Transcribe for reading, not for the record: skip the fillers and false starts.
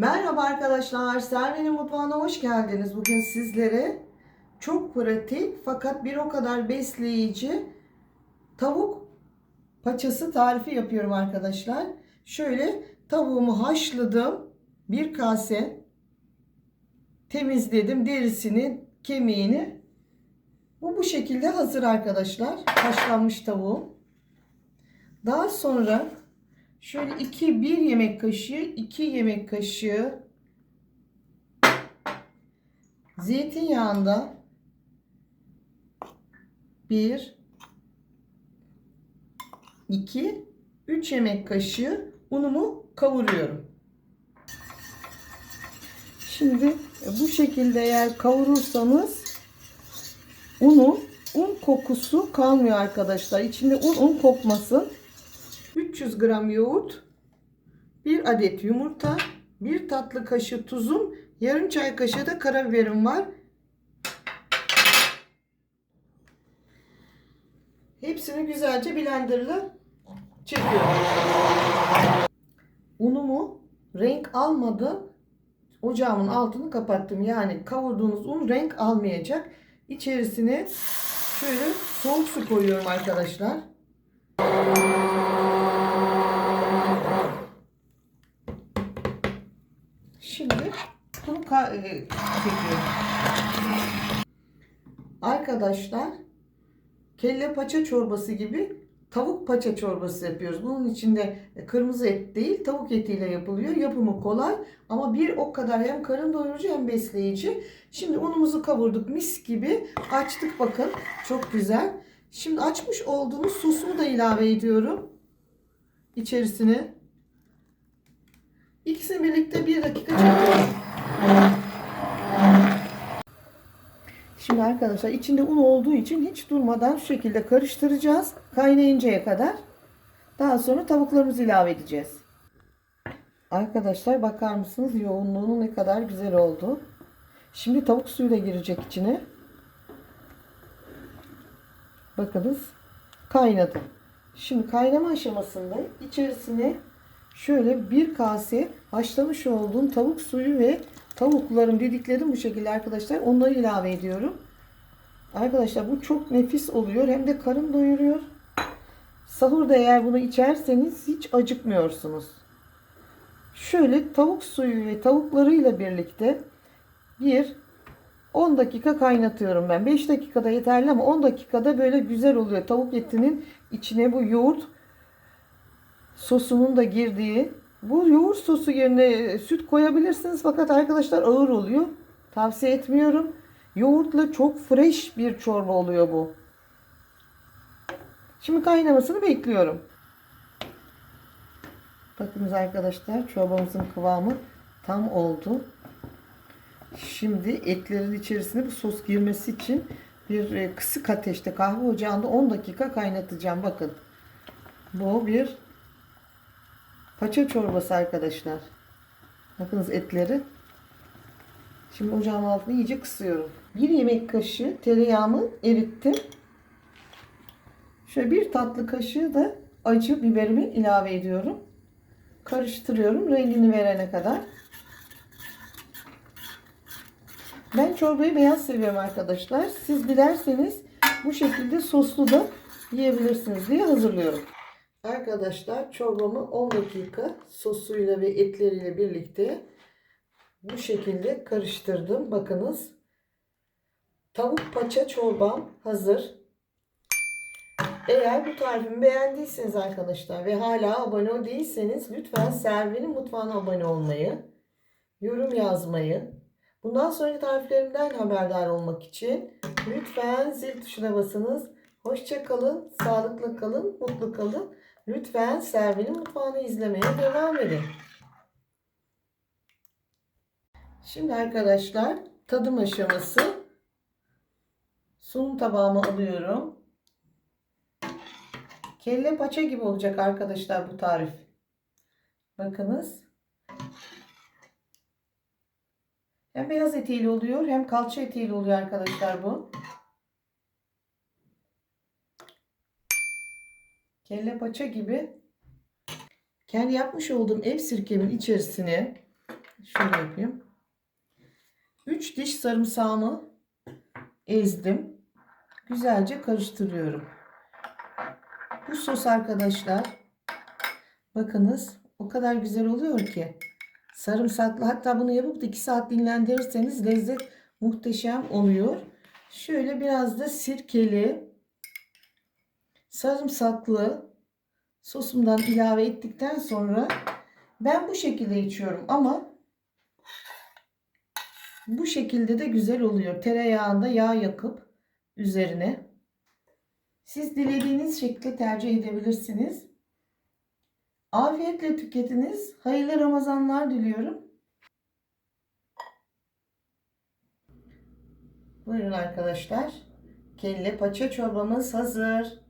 Merhaba arkadaşlar, Servenin Mutfağı'na hoş geldiniz. Bugün sizlere çok pratik fakat bir o kadar besleyici tavuk paçası tarifi yapıyorum arkadaşlar. Şöyle tavuğumu haşladım. Bir kase temizledim derisini, kemiğini. Bu şekilde hazır arkadaşlar. Haşlanmış tavuğum. Daha sonra şöyle 1 yemek kaşığı, 2 yemek kaşığı zeytinyağında 1, 2, 3 yemek kaşığı unumu kavuruyorum. Şimdi bu şekilde eğer kavurursanız un kokusu kalmıyor arkadaşlar. İçinde un kokmasın. 300 gram yoğurt, 1 adet yumurta, 1 tatlı kaşığı tuzum, yarım çay kaşığı da karabiberim var. Hepsini güzelce blenderla çekiyorum. Unumu renk almadan ocağımın altını kapattım. Yani kavurduğunuz un renk almayacak. İçerisine şöyle soğuk su koyuyorum arkadaşlar. Şimdi bunu çekiyorum. Arkadaşlar kelle paça çorbası gibi tavuk paça çorbası yapıyoruz. Bunun içinde kırmızı et değil, tavuk etiyle yapılıyor. Yapımı kolay ama bir o kadar hem karın doyurucu hem besleyici. Şimdi unumuzu kavurduk, mis gibi açtık, bakın çok güzel. Şimdi açmış olduğumuz sosumu da ilave ediyorum içerisine. İkisini birlikte 1 dakika çekiyorum. Şimdi arkadaşlar içinde un olduğu için hiç durmadan şu şekilde karıştıracağız kaynayıncaya kadar. Daha sonra tavuklarımızı ilave edeceğiz. Arkadaşlar bakar mısınız yoğunluğunun ne kadar güzel oldu. Şimdi tavuk suyu da girecek içine. Bakınız kaynadı. Şimdi kaynama aşamasında içerisine şöyle 1 kase haşlamış olduğum tavuk suyu ve tavuklarım dediklerim bu şekilde arkadaşlar, onları ilave ediyorum. Arkadaşlar bu çok nefis oluyor, hem de karın doyuruyor. Sahurda eğer bunu içerseniz hiç acıkmıyorsunuz. Şöyle tavuk suyu ve tavuklarıyla birlikte 10 dakika kaynatıyorum ben. 5 dakikada yeterli ama 10 dakikada böyle güzel oluyor. Tavuk etinin içine bu yoğurt sosunun da girdiği, bu yoğurt sosu yerine süt koyabilirsiniz fakat arkadaşlar ağır oluyor. Tavsiye etmiyorum. Yoğurtla çok fresh bir çorba oluyor bu. Şimdi kaynamasını bekliyorum. Bakınız arkadaşlar çorbamızın kıvamı tam oldu. Şimdi etlerin içerisine bu sos girmesi için bir kısık ateşte kahve ocağında 10 dakika kaynatacağım. Bakın bu bir paça çorbası arkadaşlar. Bakınız etleri. Şimdi ocağın altını iyice kısıyorum. 1 yemek kaşığı tereyağımı erittim. Şöyle 1 tatlı kaşığı da acı biberimi ilave ediyorum. Karıştırıyorum rengini verene kadar. Ben çorbayı beyaz seviyorum arkadaşlar. Siz dilerseniz bu şekilde soslu da yiyebilirsiniz diye hazırlıyorum. Arkadaşlar çorbamı 10 dakika sosuyla ve etleriyle birlikte bu şekilde karıştırdım. Bakınız. Tavuk paça çorbam hazır. Eğer bu tarifimi beğendiyseniz arkadaşlar ve hala abone değilseniz lütfen Servenin Mutfağı'na abone olmayı, yorum yazmayı, bundan sonraki tariflerimden haberdar olmak için lütfen zil tuşuna basınız. Hoşça kalın, sağlıklı kalın, mutlu kalın. Lütfen Servenin Mutfağı'nı izlemeye devam edin. Şimdi arkadaşlar tadım aşaması. Sunum tabağıma alıyorum. Kelle paça gibi olacak arkadaşlar bu tarif. Bakınız. Hem beyaz etiyle oluyor hem kalça etiyle oluyor arkadaşlar bu. Kelle paça gibi. Kendi yapmış olduğum ev sirkemin içerisine Şöyle yapayım. 3 diş sarımsağımı ezdim. Güzelce karıştırıyorum. Bu sos arkadaşlar, bakınız o kadar güzel oluyor ki. Sarımsaklı, hatta bunu yapıp da 2 saat dinlendirirseniz lezzet muhteşem oluyor. Şöyle biraz da sirkeli, sarımsaklı sosumdan ilave ettikten sonra ben bu şekilde içiyorum ama bu şekilde de güzel oluyor. Tereyağında yağ yakıp üzerine. Siz dilediğiniz şekilde tercih edebilirsiniz. Afiyetle tüketiniz. Hayırlı Ramazanlar diliyorum. Buyurun arkadaşlar. Kelle paça çorbamız hazır.